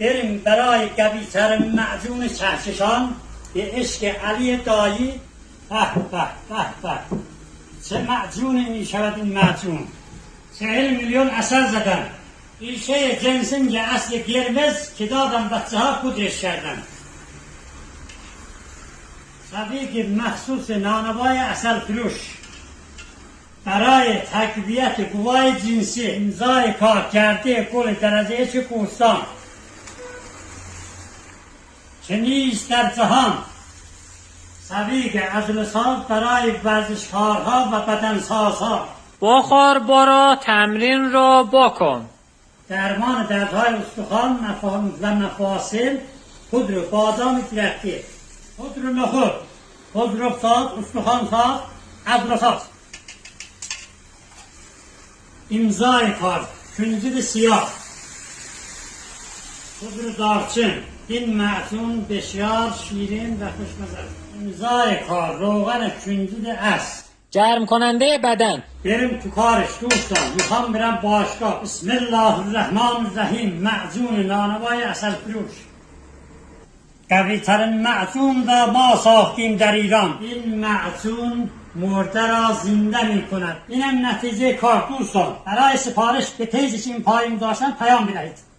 بریم برای قوی‌ترین معجون کهکشان به عشق علی دایی. به به به به، چه معجونی می شود این معجون. 40 میلیون اثر زدن. ریشه جنسنگ اصل قرمز که دادم بچه ها پودرش کردن. صدیق مخصوص نانوای اصل فروش برای تقویت قوای جنسی امضای کار کرده کل درجه چه کوهستان که نیست در جهان. صدیق ازلساز برای ورزشکارها و بدنسازها. بخور برو تمرین رو بکن. درمان دردهای استخوان و مفاصل. پودر بادام درختی، پودر نخود، پودر افتاد، استخوان ساز، ازلساز. امضای کار کنجد سیاه، پودر دارچین. این معجون بسیار شیرین و خوشمزه است. امضای کار روغن کنجد است، گرم کننده بدن. بریم تو کارش دوستان. میخوام برم باشگاه. بسم الله الرحمن الرحیم. معجون نانوای اصل فروش، قوی ترین معجون را ما ساختیم در ایران. این معجون مرده را زنده می کند. اینم نتیجه کار دوستان. برای سفارش به پیجش این پایین داشتن پیام بدهید.